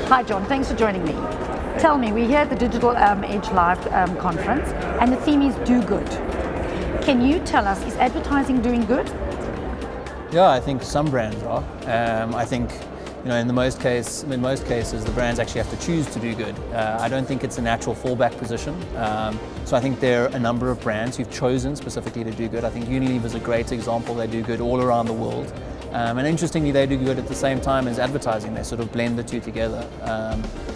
Hi John, thanks for joining me. Tell me, we're here at the Digital Edge Live conference and the theme is do good. Can you tell us, is advertising doing good? Yeah, I think some brands are. I think, in most cases, the brands actually have to choose to do good. I don't think it's a natural fallback position. So I think there are a number of brands who've chosen specifically to do good. I think Unilever is a great example. They do good all around the world. And interestingly, they do good at the same time as advertising. They sort of blend the two together.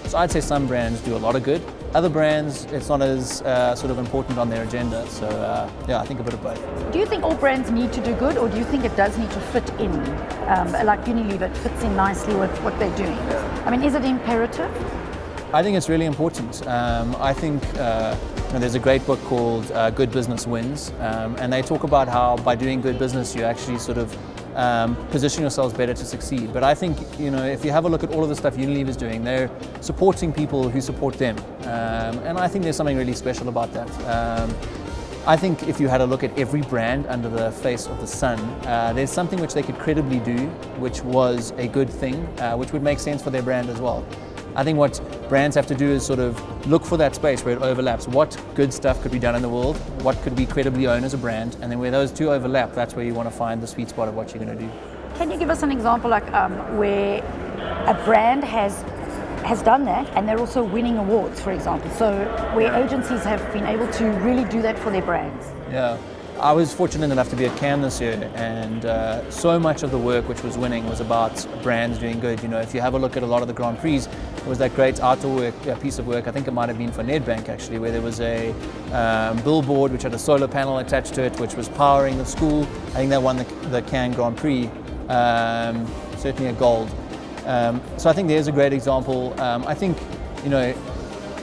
So I'd say some brands do a lot of good. Other brands, it's not as sort of important on their agenda. So yeah, I think a bit of both. Do you think all brands need to do good, or do you think it does need to fit in? Like Unilever, it fits in nicely with what they're doing. I mean, is it imperative? I think it's really important. I think there's a great book called Good Business Wins, and they talk about how by doing good business, you actually sort of position yourselves better to succeed. But I think, if you have a look at all of the stuff Unilever's doing, they're supporting people who support them. And I think there's something really special about that. I think if you had a look at every brand under the face of the sun, there's something which they could credibly do, which was a good thing, which would make sense for their brand as well. I think what brands have to do is sort of look for that space where it overlaps. What good stuff could be done in the world? What could we credibly own as a brand? And then where those two overlap, that's where you want to find the sweet spot of what you're going to do. Can you give us an example like where a brand has done that and they're also winning awards, for example? So where agencies have been able to really do that for their brands. Yeah. I was fortunate enough to be at Cannes this year, and so much of the work which was winning was about brands doing good. If you have a look at a lot of the Grand Prix, there was that great outdoor piece of work, I think it might have been for Nedbank actually, where there was a billboard which had a solar panel attached to it, which was powering the school. I think that won the Cannes Grand Prix, certainly a gold. So I think there's a great example. I think,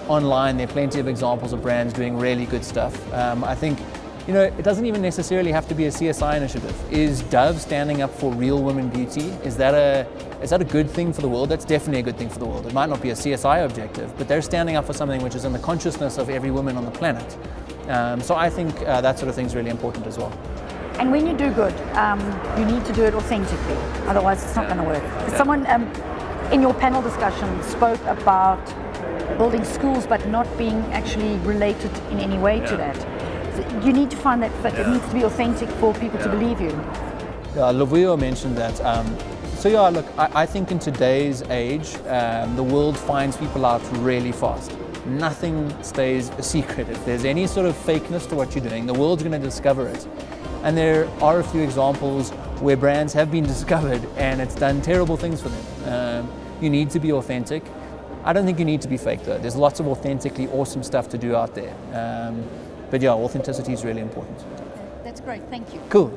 online there are plenty of examples of brands doing really good stuff. I think, it doesn't even necessarily have to be a CSI initiative. Is Dove standing up for real women beauty? Is that a good thing for the world? That's definitely a good thing for the world. It might not be a CSI objective, but they're standing up for something which is in the consciousness of every woman on the planet. So I think that sort of thing is really important as well. And when you do good, you need to do it authentically. Otherwise, it's not going to work. Yeah. Someone in your panel discussion spoke about building schools, but not being actually related in any way to that. You need to find that fit. It needs to be authentic for people to believe you. Yeah, Lavuyo mentioned that. So yeah, look, I think in today's age, the world finds people out really fast. Nothing stays a secret. If there's any sort of fakeness to what you're doing, the world's going to discover it. And there are a few examples where brands have been discovered and it's done terrible things for them. You need to be authentic. I don't think you need to be fake though. There's lots of authentically awesome stuff to do out there. But yeah, authenticity is really important. That's great, thank you. Cool.